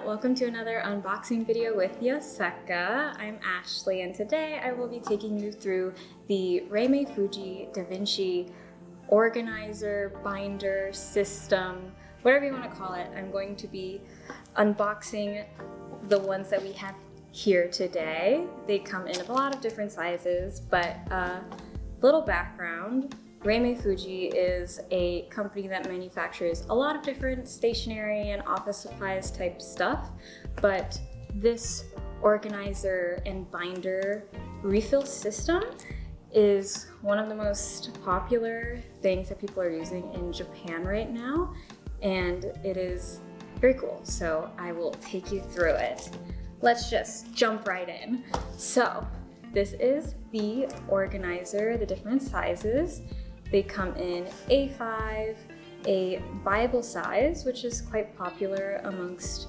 welcome to another unboxing video with Yoseka. I'm Ashley and today I will be taking you through the Raymay Fujii Davinci Organizer, Binder, System, whatever you want to call it. I'm going to be unboxing the ones that we have here today. They come in a lot of different sizes, but little background. Raymay Fujii is a company that manufactures a lot of different stationery and office supplies type stuff, but this organizer and binder refill system is one of the most popular things that people are using in Japan right now, and it is very cool. So I will take you through it. Let's just jump right in. So this is the organizer, the different sizes. They come in A5, a Bible size, which is quite popular amongst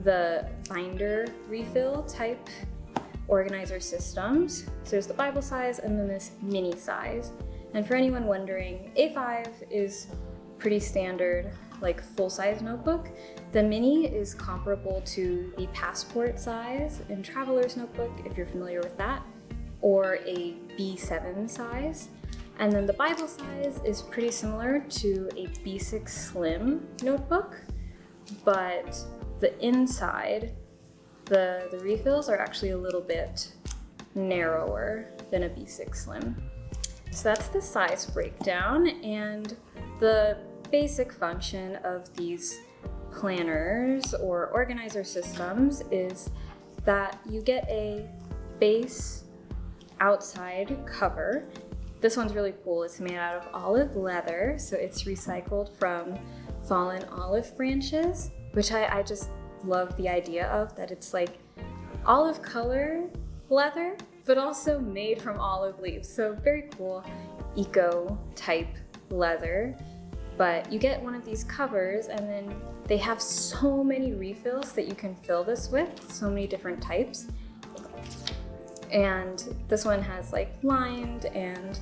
the binder refill type organizer systems. So there's the Bible size and then this mini size. And for anyone wondering, A5 is pretty standard, like full-size notebook. The mini is comparable to the passport size in traveler's notebook, if you're familiar with that, or a B7 size. And then the Bible size is pretty similar to a B6 Slim notebook, but the inside, the refills are actually a little bit narrower than a B6 Slim. So that's the size breakdown, and the basic function of these planners or organizer systems is that you get a base outside cover. This one's really cool. It's made out of olive leather, so it's recycled from fallen olive branches, which I just love the idea of, that it's like olive color leather, but also made from olive leaves. So very cool eco type leather. But you get one of these covers and then they have so many refills that you can fill this with, so many different types. And this one has like lined and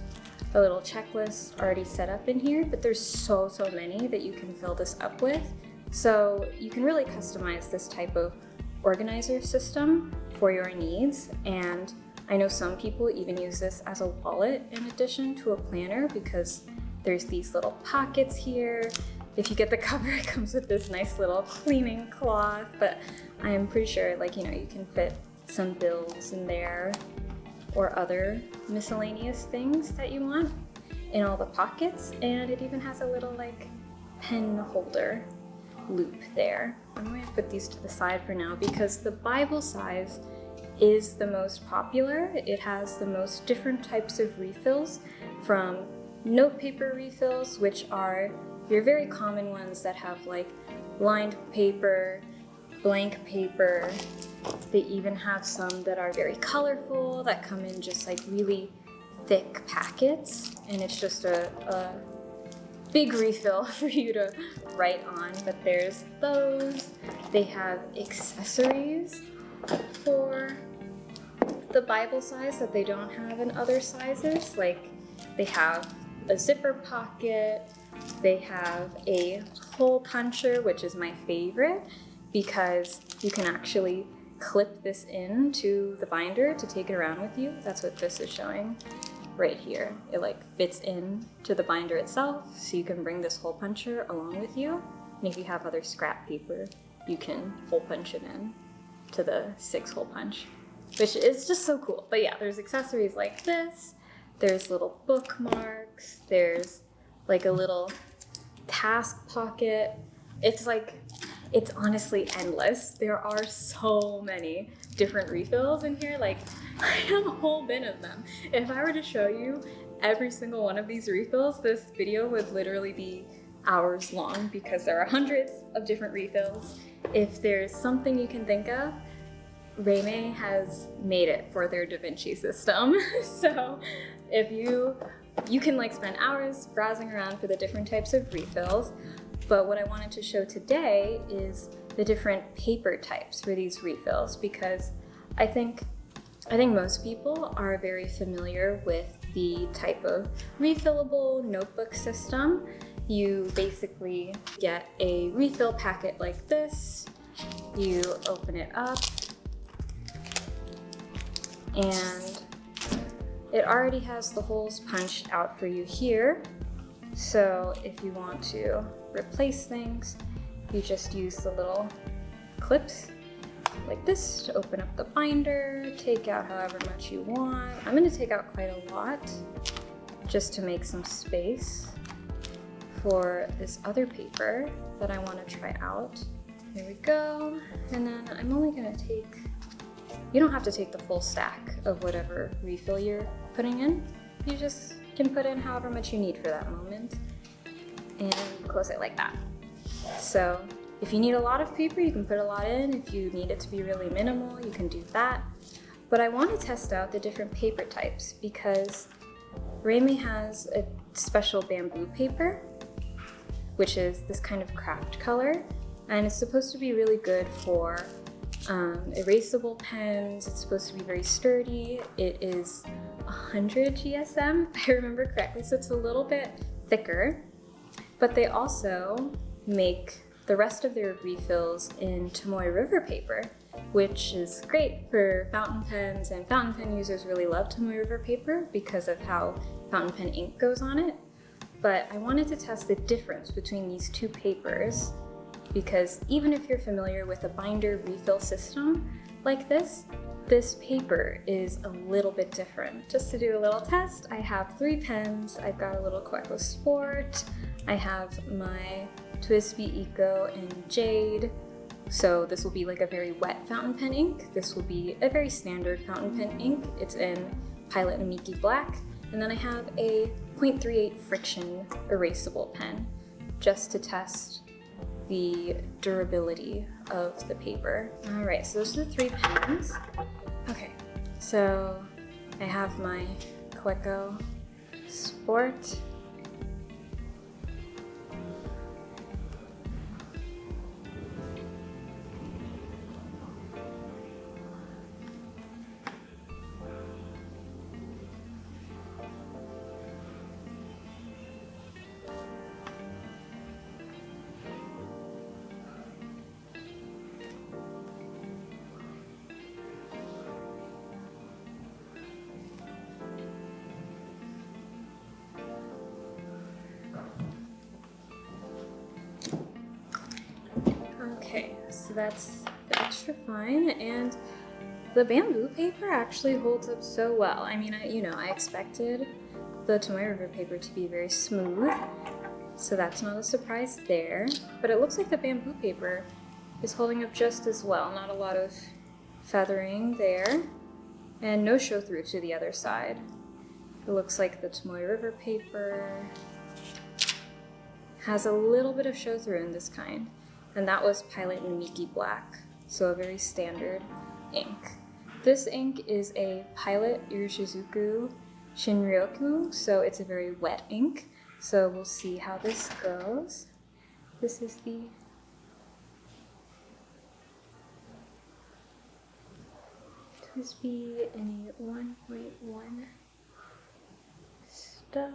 a little checklist already set up in here, but there's so many that you can fill this up with. So you can really customize this type of organizer system for your needs. And I know some people even use this as a wallet in addition to a planner, because there's these little pockets here. If you get the cover, it comes with this nice little cleaning cloth, but I am pretty sure you can fit some bills in there or other miscellaneous things that you want in all the pockets. And it even has a little pen holder loop there. I'm going to put these to the side for now because the Bible size is the most popular. It has the most different types of refills, from note paper refills, which are your very common ones that have lined paper, blank paper. They even have some that are very colorful that come in just really thick packets, and it's just a big refill for you to write on. But there's those. They have accessories for the Bible size that they don't have in other sizes. They have a zipper pocket, they have a hole puncher, which is my favorite because you can actually clip this into the binder to take it around with you. That's what this is showing right here. It fits in to the binder itself, so you can bring this hole puncher along with you. And if you have other scrap paper, you can hole punch it in to the 6-hole punch, which is just so cool. But yeah, there's accessories like this. There's little bookmarks. There's a little task pocket. It's honestly endless. There are so many different refills in here. I have a whole bin of them. If I were to show you every single one of these refills, this video would literally be hours long because there are hundreds of different refills. If there's something you can think of, Raymay has made it for their Davinci system. So if you can spend hours browsing around for the different types of refills. But what I wanted to show today is the different paper types for these refills, because I think most people are very familiar with the type of refillable notebook system. You basically get a refill packet like this, you open it up, and it already has the holes punched out for you here. So if you want to replace things, you just use the little clips like this to open up the binder, take out however much you want. I'm going to take out quite a lot just to make some space for this other paper that I want to try out. Here we go. And then I'm only going to take, you don't have to take the full stack of whatever refill you're putting in. You just can put in however much you need for that moment and close it like that. So if you need a lot of paper, you can put a lot in. If you need it to be really minimal, you can do that. But I want to test out the different paper types because Raymay has a special bamboo paper, which is this kind of craft color, and it's supposed to be really good for erasable pens. It's supposed to be very sturdy. It is 100 GSM, if I remember correctly, so it's a little bit thicker. But they also make the rest of their refills in Tomoe River paper, which is great for fountain pens, and fountain pen users really love Tomoe River paper because of how fountain pen ink goes on it. But I wanted to test the difference between these two papers because even if you're familiar with a binder refill system like this paper is a little bit different. Just to do a little test, I have 3 pens. I've got a little Queco Sport. I have my Twisby Eco in Jade. So this will be like a very wet fountain pen ink. This will be a very standard fountain pen ink. It's in Pilot Namiki Black. And then I have a 0.38 friction erasable pen just to test the durability of the paper. All right, so those are the 3 pens. Okay, so I have my Queco Sport. Okay, so that's the extra fine, and the bamboo paper actually holds up so well. I mean, I expected the Tomoe River paper to be very smooth, so that's not a surprise there. But it looks like the bamboo paper is holding up just as well. Not a lot of feathering there, and no show through to the other side. It looks like the Tomoe River paper has a little bit of show through in this kind. And that was Pilot Namiki Black, so a very standard ink. This ink is a Pilot Irishizuku Shinryoku, so it's a very wet ink. So we'll see how this goes. This is the Twisby in a 1.1 stub.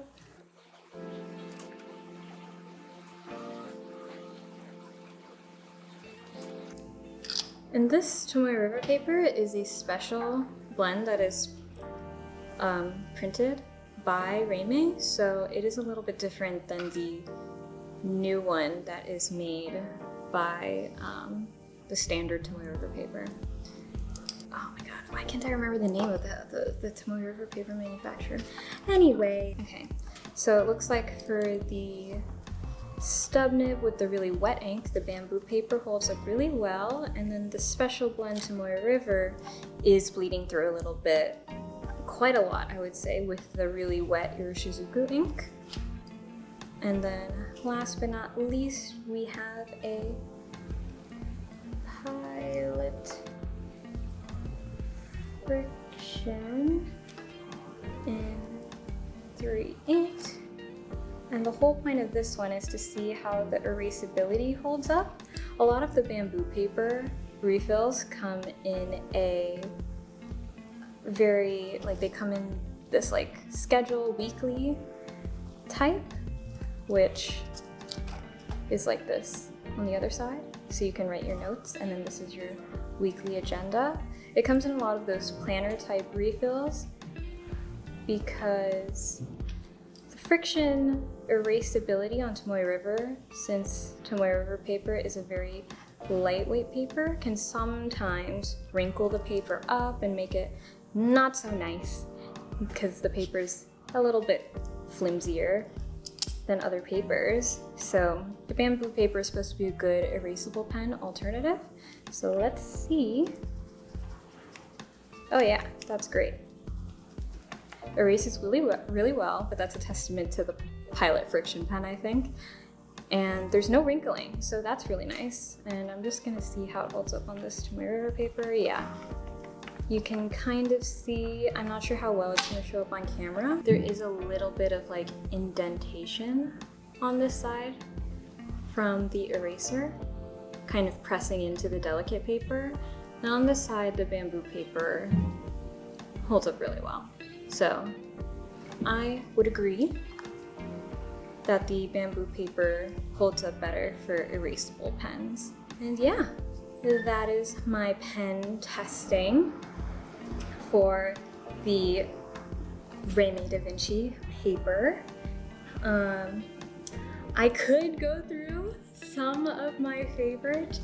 And this Tomoe River paper is a special blend that is printed by Raymay, so it is a little bit different than the new one that is made by the standard Tomoe River paper. Oh my god, why can't I remember the name of the Tomoe River paper manufacturer? Anyway, okay, so it looks like for the stub nib with the really wet ink, the bamboo paper holds up really well, and then the special blend Tomoe River is bleeding through a little bit, quite a lot I would say, with the really wet Irishizuku ink. And then last but not least, we have a Pilot Friction in 3.8. And the whole point of this one is to see how the erasability holds up. A lot of the bamboo paper refills come in a very, they come in this schedule weekly type, which is like this on the other side. so you can write your notes, and then this is your weekly agenda. It comes in a lot of those planner type refills because the friction erasability on Tomoe River, since Tomoe River paper is a very lightweight paper, can sometimes wrinkle the paper up and make it not so nice because the paper's a little bit flimsier than other papers. So the bamboo paper is supposed to be a good erasable pen alternative. So let's see. Oh yeah, that's great. Erases really well, but that's a testament to the Pilot friction pen, I think. And there's no wrinkling, so that's really nice. And I'm just gonna see how it holds up on this Tomoe River paper. Yeah, you can kind of see, I'm not sure how well it's gonna show up on camera. There is a little bit of like indentation on this side from the eraser, kind of pressing into the delicate paper. Now on this side, the bamboo paper holds up really well. So I would agree that the bamboo paper holds up better for erasable pens. And yeah, that is my pen testing for the Raymay Davinci paper. I could go through some of my favorite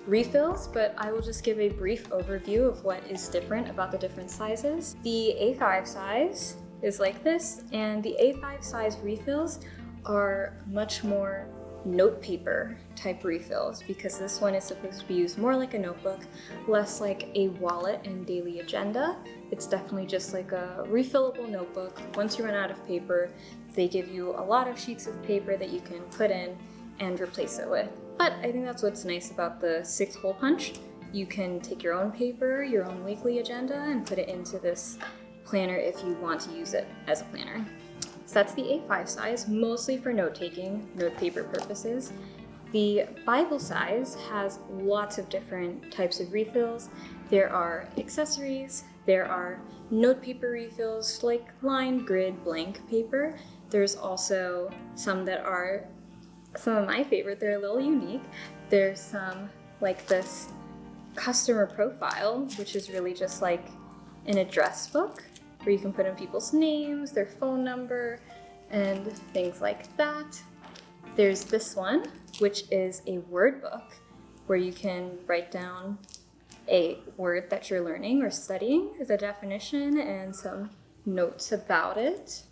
refills, but I will just give a brief overview of what is different about the different sizes. The A5 size is like this, and the A5 size refills are much more note paper type refills because this one is supposed to be used more like a notebook, less like a wallet and daily agenda. It's definitely just like a refillable notebook. Once you run out of paper, they give you a lot of sheets of paper that you can put in and replace it with. But I think that's what's nice about the 6-hole punch. You can take your own paper, your own weekly agenda, and put it into this planner if you want to use it as a planner. So that's the A5 size, mostly for note-taking, note paper purposes. The Bible size has lots of different types of refills. There are accessories, there are note paper refills like lined, grid, blank paper. There's also some that are some of my favorite. They're a little unique. There's some like this customer profile, which is really just like an address book where you can put in people's names, their phone number, and things like that. There's this one, which is a word book where you can write down a word that you're learning or studying, the definition, and some notes about it.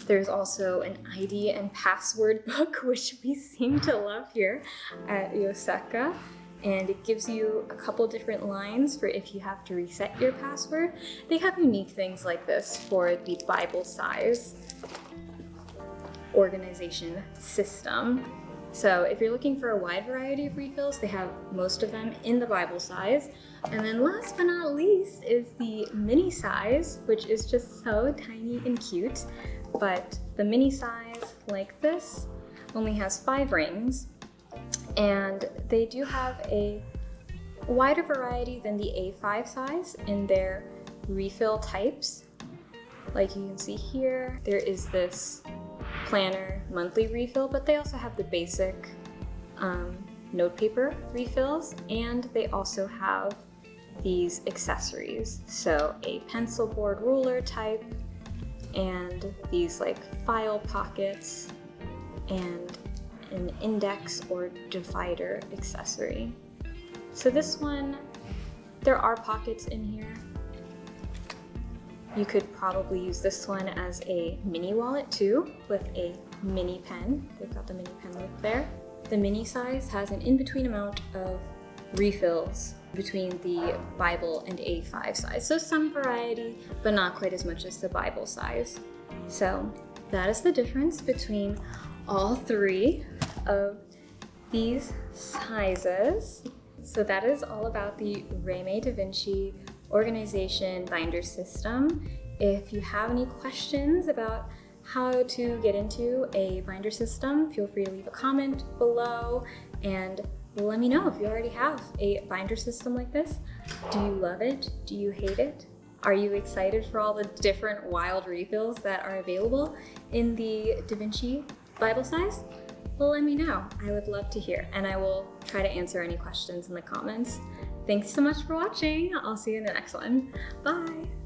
There's also an ID and password book, which we seem to love here at Yoseka. And it gives you a couple different lines for if you have to reset your password. They have unique things like this for the Bible size organization system. So if you're looking for a wide variety of refills, they have most of them in the Bible size. And then last but not least is the mini size, which is just so tiny and cute. But the mini size, like this, only has 5 rings. And they do have a wider variety than the A5 size in their refill types. Like you can see here, there is this planner monthly refill, but they also have the basic note paper refills, and they also have these accessories. So a pencil board ruler type, and these like file pockets, and an index or divider accessory. So this one, there are pockets in here. You could probably use this one as a mini wallet too, with a mini pen. They've got the mini pen loop there. The mini size has an in-between amount of refills between the Bible and A5 size. So some variety, but not quite as much as the Bible size. So that is the difference between all 3 of these sizes. So that is all about the Raymay Davinci Organization Binder System. If you have any questions about how to get into a binder system, feel free to leave a comment below and let me know if you already have a binder system like this. Do you love it? Do you hate it? Are you excited for all the different wild refills that are available in the Davinci Bible size? well, let me know. I would love to hear, and I will try to answer any questions in the comments. Thanks so much for watching. I'll see you in the next one. Bye.